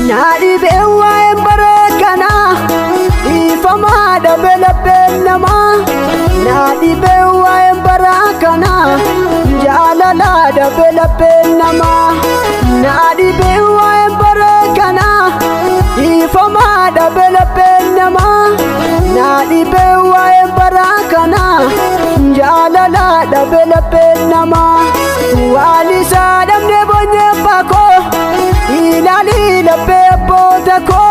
Nadi bewa embarakana ifama dabela benama. Nadi bewa embarakana jalala dabela benama. Nadi bewa embarakana ifama dabela benama. Nadi bewa embarakana jalala dabela benama. Wali sadam ne bonye pako ilali la pepota ko.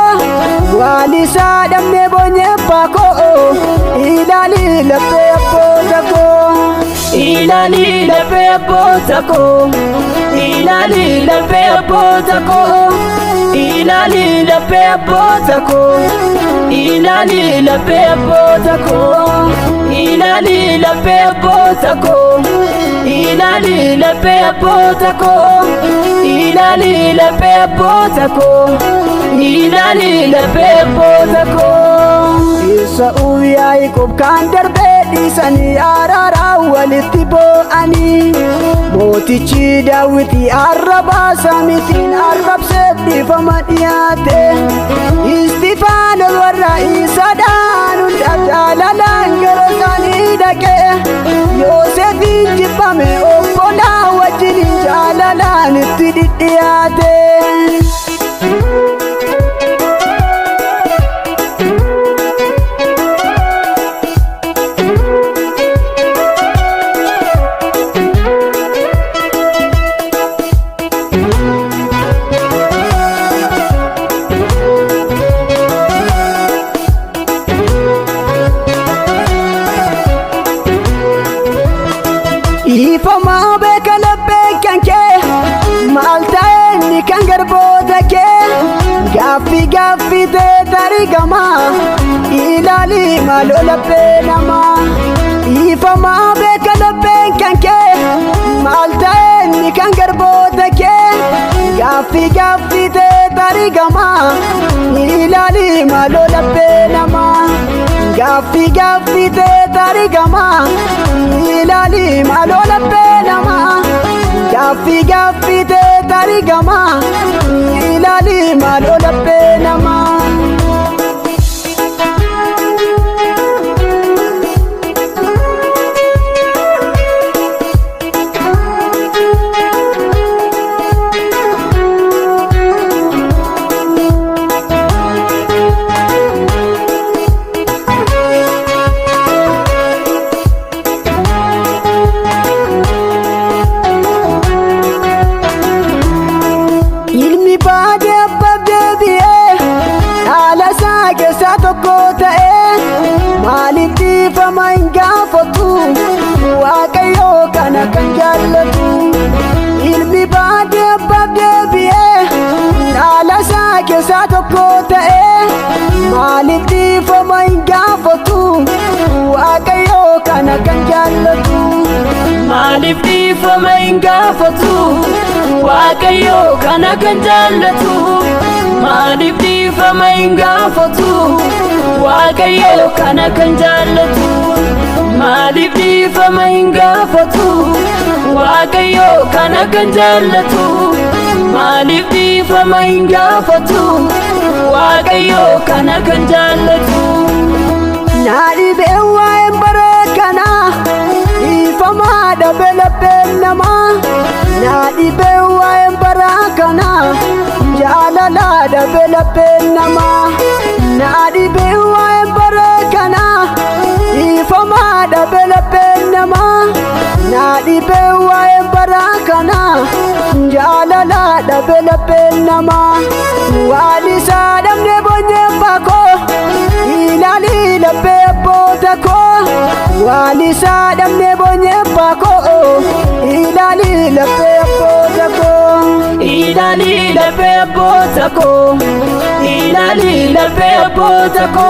Wali sadam ne bonye pako ilali la pepota ko. Ilali la pepota ko. Ilali la pepota ko. Ilali la pepota ko. Ilali la pepota ko. Ilali la pepota ko. Ilali la pepota ko. Ilali la pepota ko. Ilali la pepota ko. Isa uyay kub kandar bedi sani arara waliti bo'ani. Mootichi Daawiti arraba samitiin arrab seetti fama dhiyaate. Istifaano warra isa dhaanu jalalaan gara isaanii dhaqe. Yoosefin jibbame obbolaa wajjin jalalaan itti dhidhiyaate. Ifama bekala bekanke maltaeni kangarboota ke. Gaffi gaffi te tarigama ilali malola benama. Ifama bekala bekanke maltaeni kangarboota ke. Gaffi gaffi te tarigama ilali malola benama. Gaffi gaffi te tarigama ilali malola benama. Gaffi gaffi te tarigama ilali malola benama. Ilmi baade abbab deebi'ee haala isaa keessaa tokko ta'ee. Maaliif dhiifama hin gaafatu Waaqayyo kana kan jaallatu. Ilmi baade abbab deebi'ee haala isaa keessaa tokko ta'ee. Maaliif dhiifama hin gaafatu Waaqayyo kana kan jaallatu. Maaliif dhiifama hin gaafatu Waaqayyo kana kan jaallatu. Maaliif dhiifama hin gaafatu Waaqayyo kana kan jaallatu. Maaliif dhiifama hin gaafatu Waaqayyo kana kan jaallatu. Maaliif dhiifama hin gaafatu Waaqayyo kana kan jaallatu. Naadi bewa embarakana ifama dabela benama. Naadi bewa embarakana jalala dabela benama. Naadi bewa embarakana ifama dabela benama. Naadi bewa embarakana jalala dabela benama. Wali sadam ne bonye pako ilali la pepota ko. Wali sadam ne bonye pako ilali la pepota ko. Ilali la pepota ko. Ilali la pepota ko.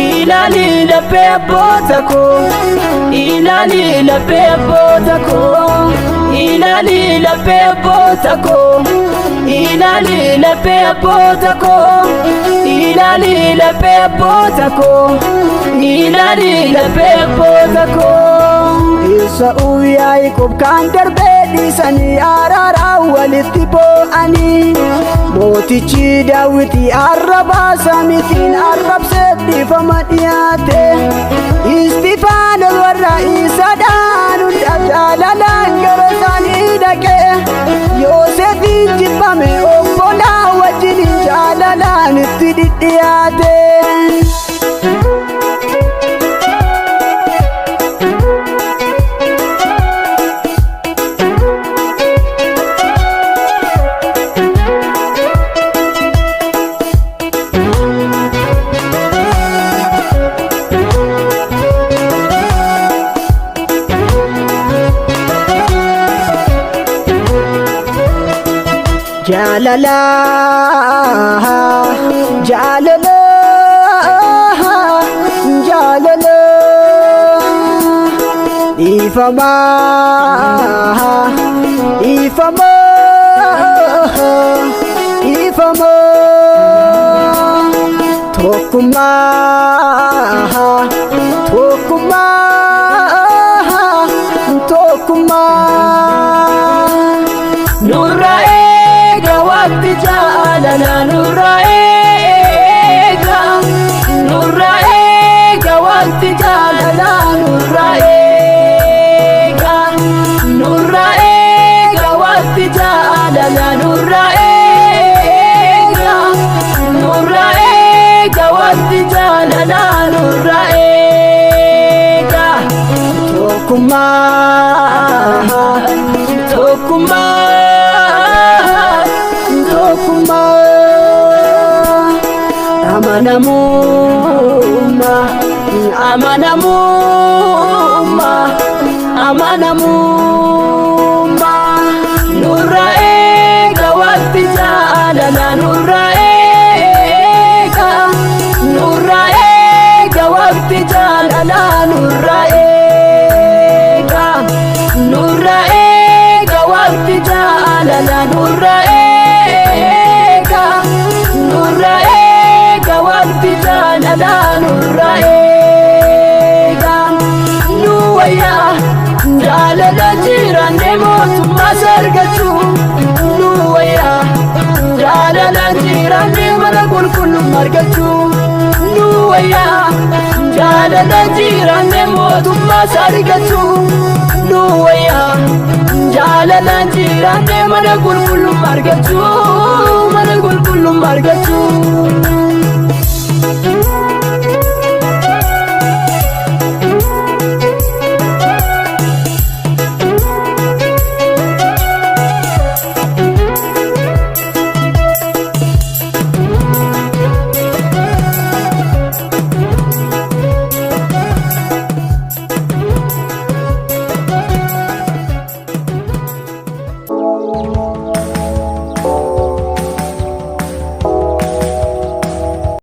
Ilali la pepota ko. Ilali la pepota ko. Ilali la pepota ko. ilali laphee abboota koo, ilali laphee abboota koo, ilali laphee abboota koo. Isa Yaaqoob kan darbee dhiisanii araaraa walitti boo'anii, mootichi Daawit arrabaa samiitiin arrabsee dhiifama dhiyaate. Istifaanos warra isa dhaanuudhaaf jaalalaan gara isaanii dhaqee, Yoosefin jibbame obbolaa wajjin jaalalaan itti dhidhiyaate. Jaalala, jaalala, jaalala, dhiifama, dhiifama, dhiifama, tokkummaa, tokkummaa, tokkummaa. Nurra waqti jaalala nurra eega, nurra eega waqti jaalala nurra eega, nurra eega waqti jaalala nurra eega, nurra eega waqti jaalala nurra eega. Tokkummaa, tokkummaa, amanamummaa, amanamummaa, amanamummaa. Nurra eega waqti jaalala nurra eega, nurra eega waqti jaalala nurra eega, nurra eega waqti jaalala nurra eega, nurra eega waqti jaalala nurra eega. Nu wayyaa jaalala jiraanne mootummaa argachuu, nu wayyaa jaalala jiraanne mana qulqullummaa argachuu, nu wayyaa jaalala jiraanne mootummaa argachuu, nu wayyaa jaalala jiraanne mana qulqullummaa argachuu, mana qulqullummaa argachuu.